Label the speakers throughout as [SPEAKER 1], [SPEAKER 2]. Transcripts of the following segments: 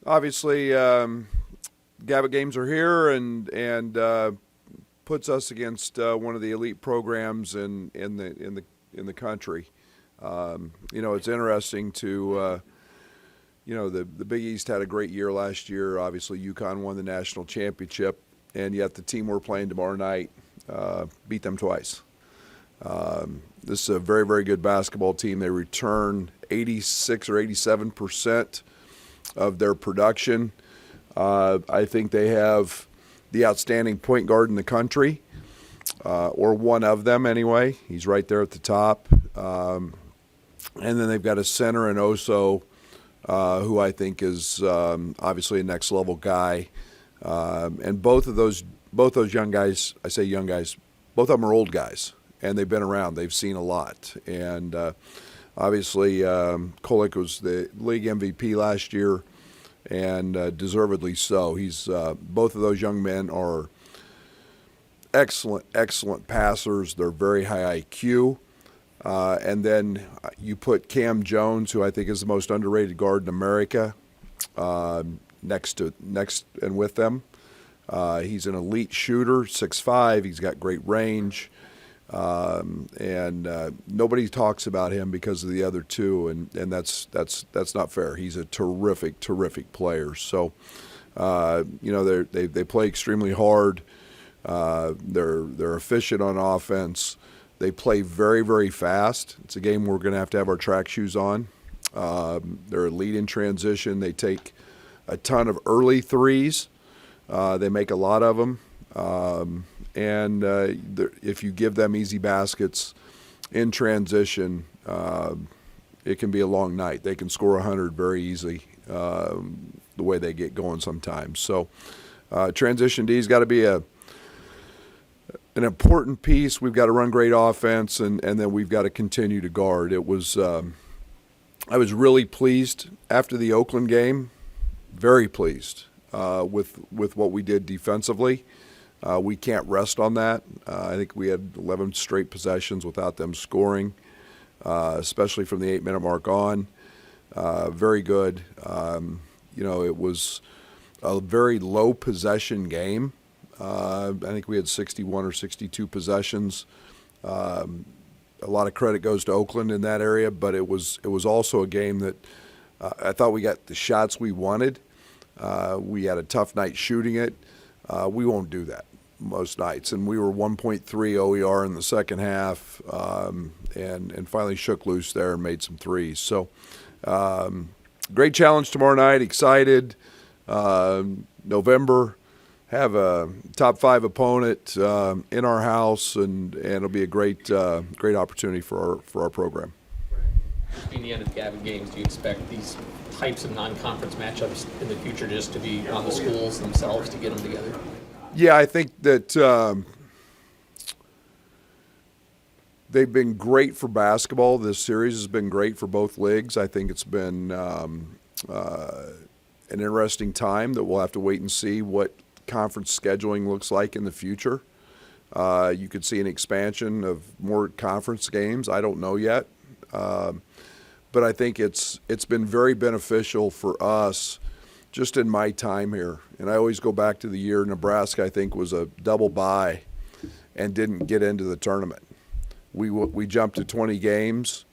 [SPEAKER 1] Obviously, Gavitt games are here, and puts us against one of the elite programs in the country. It's interesting to. The Big East had a great year last year. Obviously, UConn won the national championship, and yet the team we're playing tomorrow night beat them twice. This is a very, very good basketball team. They return 86 or 87% of their production. I think they have the outstanding point guard in the country, or one of them anyway. He's right there at the top. And then they've got a center in Oso, who I think is obviously a next level guy. And both those young guys, I say young guys, both of them are old guys, and they've been around. They've seen a lot. And obviously, Kolek was the league MVP last year, and deservedly so. He's both of those young men are excellent passers. They're very high IQ. And then you put Cam Jones, who I think is the most underrated guard in America, next and with them. He's an elite shooter, 6'5". He's got great range, and nobody talks about him because of the other two, and that's not fair. He's a terrific player. So, they play extremely hard. They're efficient on offense. They play very, very fast. It's a game we're going to have our track shoes on. They're elite in transition. They take a ton of early threes. They make a lot of them. And if you give them easy baskets in transition, it can be a long night. They can score 100 very easily, the way they get going sometimes. So transition D's got to be an important piece. We've got to run great offense, and then we've got to continue to guard. I was really pleased after the Oakland game, very pleased with what we did defensively. We can't rest on that. I think we had 11 straight possessions without them scoring, especially from the 8-minute mark on. Very good. It was a very low possession game. I think we had 61 or 62 possessions. A lot of credit goes to Oakland in that area, but it was also a game that I thought we got the shots we wanted. We had a tough night shooting it. We won't do that most nights, and we were 1.3 OER in the second half, and finally shook loose there and made some threes. So great challenge tomorrow night. Excited. November. Have a top 5 opponent in our house, and it'll be a great opportunity for our program.
[SPEAKER 2] Being the end of the Gavitt games, do you expect these types of non-conference matchups in the future just to be on the schools themselves to get them together?
[SPEAKER 1] Yeah, I think that they've been great for basketball. This series has been great for both leagues. I think it's been an interesting time that we'll have to wait and see what conference scheduling looks like in the future. You could see an expansion of more conference games. I don't know yet. But I think it's been very beneficial for us just in my time here. And I always go back to the year Nebraska, I think, was a double bye and didn't get into the tournament. We jumped to 20 games.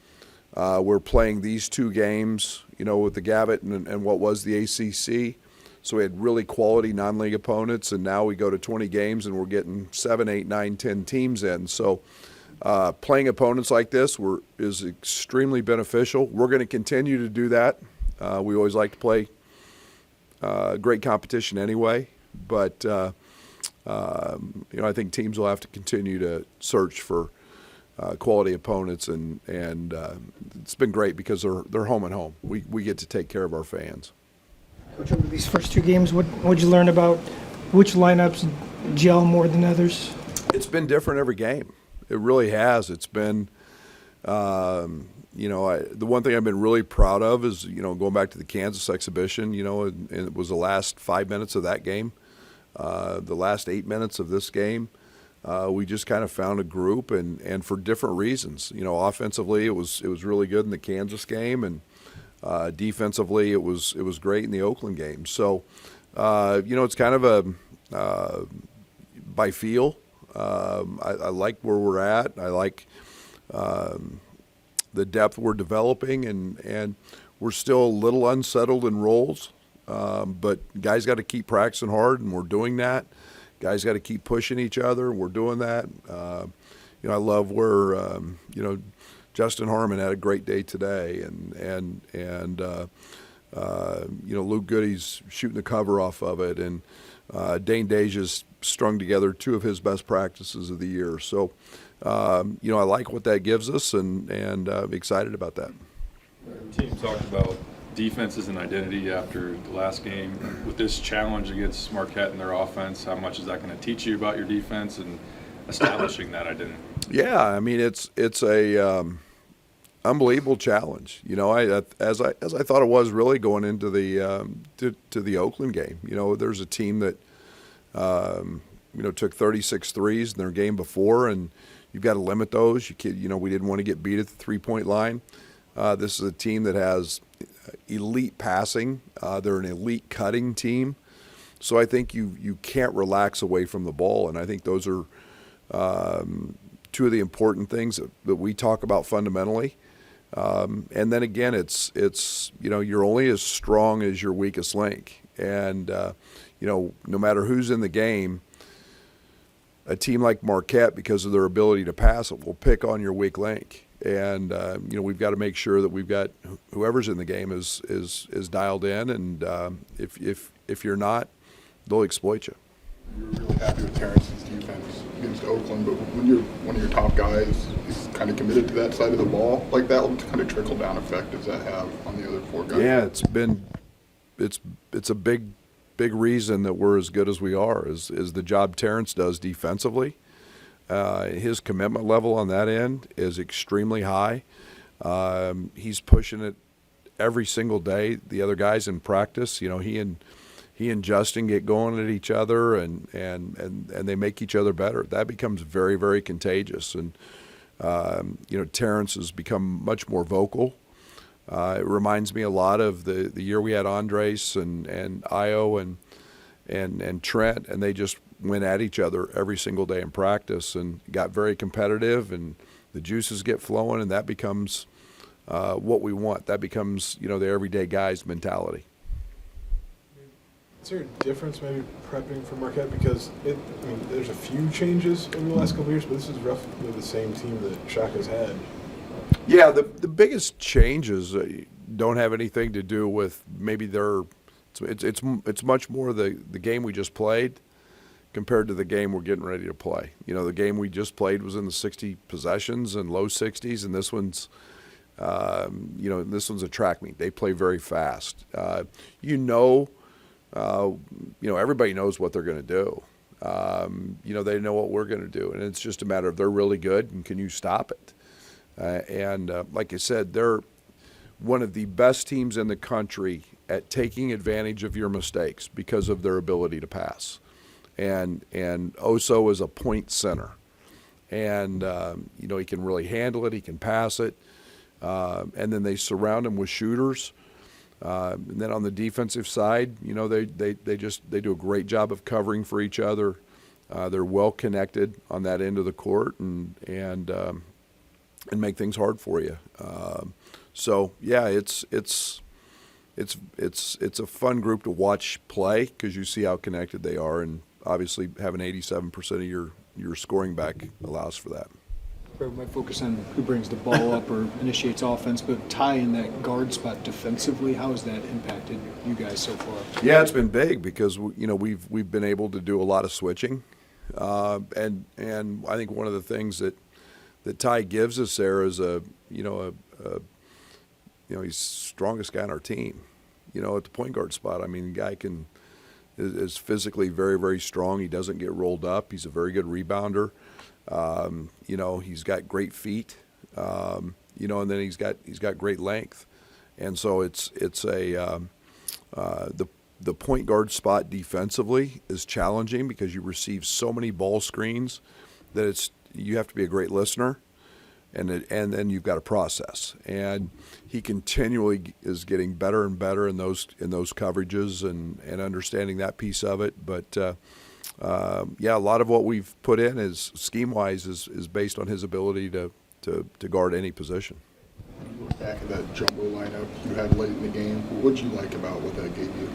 [SPEAKER 1] We're playing these 2 games, with the Gavitt and what was the ACC. So we had really quality non-league opponents, and now we go to 20 games and we're getting 7, 8, 9, 10 teams in. So playing opponents like this is extremely beneficial. We're going to continue to do that. We always like to play great competition anyway, but I think teams will have to continue to search for quality opponents, and it's been great because they're home and home. We get to take care of our fans.
[SPEAKER 3] Coach, over these first 2 games, what did you learn about which lineups gel more than others?
[SPEAKER 1] It's been different every game. It really has. It's been, the one thing I've been really proud of is, going back to the Kansas exhibition, and it was the last 5 minutes of that game, the last 8 minutes of this game. We just kind of found a group, and for different reasons. Offensively, it was really good in the Kansas game, and Defensively, it was great in the Oakland game. So, it's kind of a by feel. I like where we're at. I like the depth we're developing, and we're still a little unsettled in roles. But guys got to keep practicing hard, and we're doing that. Guys got to keep pushing each other, and we're doing that. I love where Justin Harmon had a great day today, and Luke Goody's shooting the cover off of it, and Dane Deja's strung together two of his best practices of the year. So, I like what that gives us, and excited about that.
[SPEAKER 4] The team talked about defense as an identity after the last game. With this challenge against Marquette and their offense, how much is that going to teach you about your defense and establishing that identity?
[SPEAKER 1] Yeah, I mean it's a unbelievable challenge. As I thought it was really going into the to the Oakland game. There's a team that took 36 threes in their game before, and you've got to limit those. We didn't want to get beat at the 3-point line. This is a team that has elite passing. They're an elite cutting team. So I think you can't relax away from the ball, and I think those are two of the important things that we talk about fundamentally. And then again, it's you're only as strong as your weakest link, and no matter who's in the game, a team like Marquette, because of their ability to pass it, will pick on your weak link. And we've got to make sure that we've got whoever's in the game is dialed in, and if you're not, they'll exploit you.
[SPEAKER 5] You were really happy with Terrence's defense against Oakland, but when you're one of your top guys is kind of committed to that side of the ball, like that, what kind of trickle down effect does that have on the other four guys?
[SPEAKER 1] Yeah, it's a big reason that we're as good as we are is the job Terrence does defensively. His commitment level on that end is extremely high. He's pushing it every single day. The other guys in practice, he and Justin get going at each other, and they make each other better. That becomes very, very contagious. And Terrence has become much more vocal. It reminds me a lot of the year we had Andres and Io and Trent, and they just went at each other every single day in practice and got very competitive, and the juices get flowing, and that becomes what we want. That becomes the everyday guy's mentality.
[SPEAKER 6] Is there a difference maybe prepping for Marquette? Because there's a few changes over the last couple of years, but this is roughly the same team that Shaka's had.
[SPEAKER 1] Yeah, the biggest changes don't have anything to do with maybe it's much more the game we just played compared to the game we're getting ready to play. The game we just played was in the 60 possessions and low 60s, and this one's a track meet. They play very fast. Everybody knows what they're going to do. They know what we're going to do, and it's just a matter of they're really good, and can you stop it? Like I said, they're one of the best teams in the country at taking advantage of your mistakes because of their ability to pass. And Oso is a point center, and he can really handle it. He can pass it, and then they surround him with shooters. And then on the defensive side, they do a great job of covering for each other. They're well connected on that end of the court, and make things hard for you. So yeah, it's a fun group to watch play because you see how connected they are, and obviously having 87% of your scoring back allows for that.
[SPEAKER 7] We might focus on who brings the ball up or initiates offense, but Ty in that guard spot defensively, how has that impacted you guys so far?
[SPEAKER 1] Yeah, it's been big because we've been able to do a lot of switching, and I think one of the things that Ty gives us there is he's the strongest guy on our team. At the point guard spot, the guy is physically very, very strong. He doesn't get rolled up. He's a very good rebounder. He's got great feet. And then he's got great length. And so it's the point guard spot defensively is challenging because you receive so many ball screens that you have to be a great listener. and then you've got a process. And he continually is getting better and better in those coverages and understanding that piece of it. But yeah, a lot of what we've put in is scheme-wise is based on his ability to guard any position.
[SPEAKER 5] You look back at that jumbo lineup you had late in the game. What did you like about what that gave you?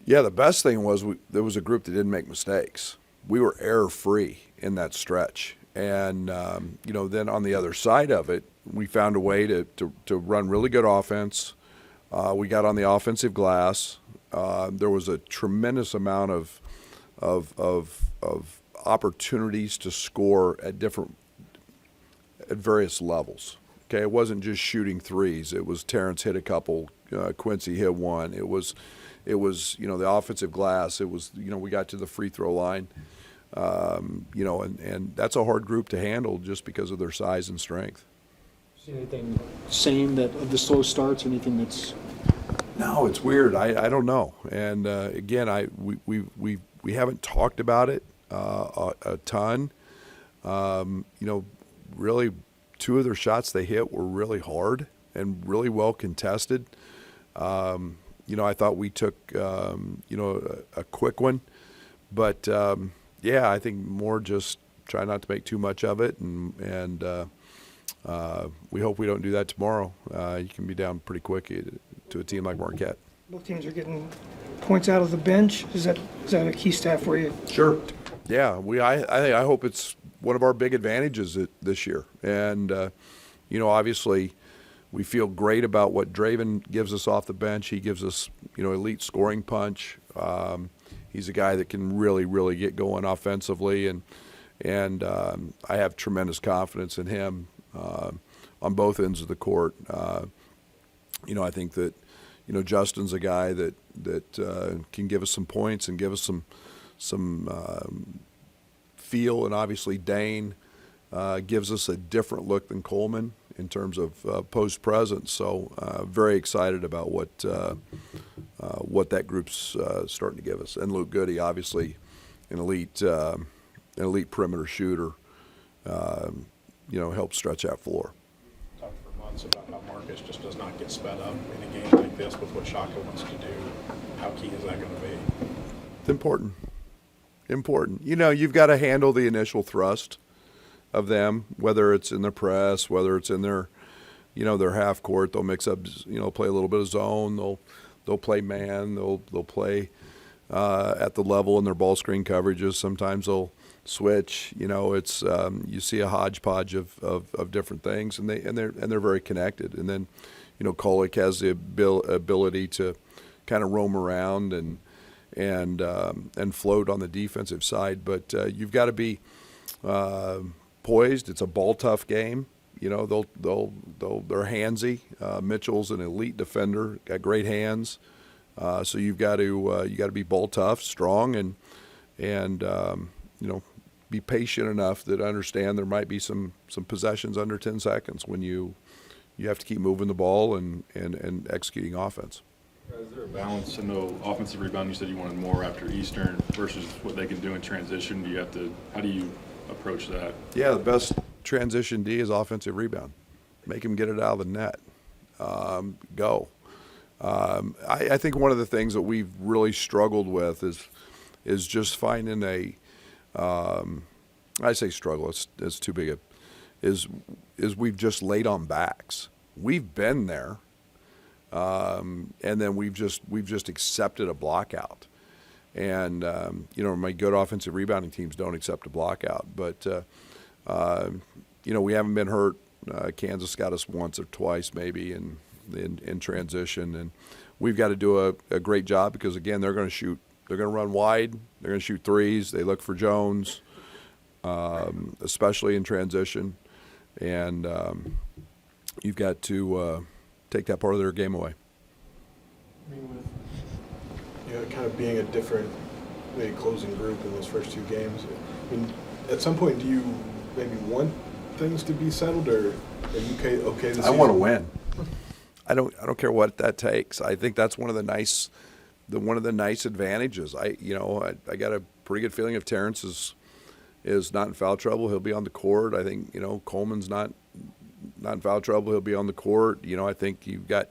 [SPEAKER 1] Yeah, the best thing was there was a group that didn't make mistakes. We were error-free in that stretch. And, then on the other side of it, we found a way to run really good offense. We got on the offensive glass. There was a tremendous amount of opportunities to score at various levels. Okay, it wasn't just shooting threes. It was Terrence hit a couple, Quincy hit one. It was the offensive glass. It was we got to the free throw line. And that's a hard group to handle just because of their size and strength.
[SPEAKER 7] See anything same that of the slow starts? Anything that's
[SPEAKER 1] No, it's weird. I don't know. And again, we haven't talked about it a ton. Really, two of their shots they hit were really hard and really well contested. I thought we took a quick one, but yeah, I think more just try not to make too much of it, and we hope we don't do that tomorrow. You can be down pretty quick to a team like Marquette.
[SPEAKER 3] Both teams are getting points out of the bench. Is that a key stat for you?
[SPEAKER 1] Sure. Yeah, I hope it's one of our big advantages this year, and obviously we feel great about what Draven gives us off the bench. He gives us elite scoring punch. He's a guy that can really, really get going offensively, and I have tremendous confidence in him on both ends of the court. I think that Justin's a guy that can give us some points and give us some feel, and obviously Dane gives us a different look than Coleman in terms of post presence. So very excited about what that group's starting to give us. And Luke Goody, obviously an elite perimeter shooter, helps stretch that floor.
[SPEAKER 8] Talked for months about how Marcus just does not get sped up in a game like this with what Shaka wants to do. How key is that going to be?
[SPEAKER 1] It's important. You've got to handle the initial thrust of them, whether it's in the press, whether it's in their half court. They'll mix up, play a little bit of zone. They'll play man. They'll play at the level in their ball screen coverages. Sometimes they'll switch. It's you see a hodgepodge of different things, and they're very connected. And then, Kolick has the ability to kind of roam around and float on the defensive side. But you've got to be poised. It's a ball tough game. They're handsy. Mitchell's an elite defender, got great hands. So you've got to be ball tough, strong, and be patient enough that understand there might be some possessions under 10 seconds when you have to keep moving the ball and executing offense.
[SPEAKER 4] Is there a balance? I know offensive rebound, you said you wanted more after Eastern versus what they can do in transition. How do you approach that?
[SPEAKER 1] Yeah, the best transition D is offensive rebound. Make him get it out of the net. Go. I think one of the things that we've really struggled with is just finding I say struggle, it's too big is we've just laid on backs. We've been there. And then we've just accepted a block out. And, my good offensive rebounding teams don't accept a block out. But, we haven't been hurt. Kansas got us once or twice maybe in transition. And we've got to do a great job because, again, they're going to shoot. They're going to run wide. They're going to shoot threes. They look for Jones, especially in transition. And you've got to take that part of their game away.
[SPEAKER 6] I mean, with kind of being a different, maybe closing group in those first two games. I mean, at some point, do you maybe want things to be settled, or are you okay this season?
[SPEAKER 1] I want to win. I don't care what that takes. I think that's one of the nice advantages. I got a pretty good feeling if Terrence is not in foul trouble, he'll be on the court. I think, Coleman's not in foul trouble, he'll be on the court. I think you've got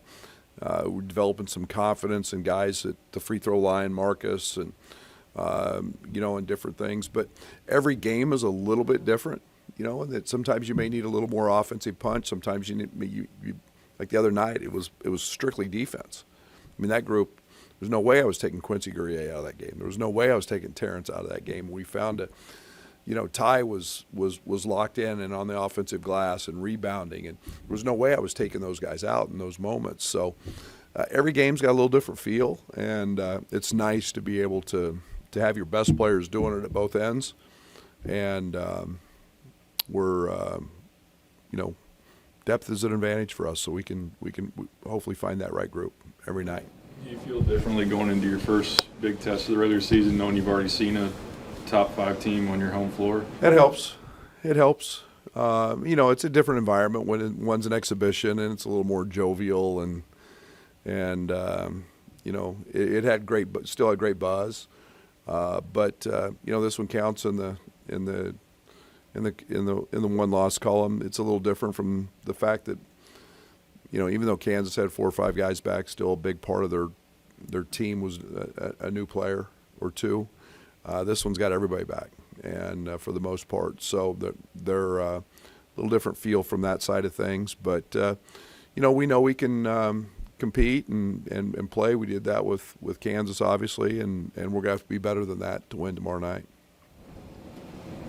[SPEAKER 1] we're developing some confidence in guys at the free throw line, Marcus, and and different things. But every game is a little bit different. And that sometimes you may need a little more offensive punch. Sometimes you need like the other night, it was strictly defense. I mean, that group. There's no way I was taking Quincy Guerrier out of that game. There was no way I was taking Terrence out of that game. We found it. Ty was locked in and on the offensive glass and rebounding, and there was no way I was taking those guys out in those moments. So every game's got a little different feel, and it's nice to be able to have your best players doing it at both ends. And we're depth is an advantage for us, so we can hopefully find that right group every night.
[SPEAKER 4] Do you feel differently going into your first big test of the regular season, knowing you've already seen a top 5 team on your home floor?
[SPEAKER 1] It helps. It helps. It's a different environment when one's an exhibition and it's a little more jovial and it had still had great buzz. But this one counts in the one loss column. It's a little different from the fact that even though Kansas had 4 or 5 guys back, still a big part of their team was a new player or two. This one's got everybody back, and for the most part, so they're a little different feel from that side of things. But we know we can compete and play. We did that with Kansas, obviously, and we're going to have to be better than that to win tomorrow night.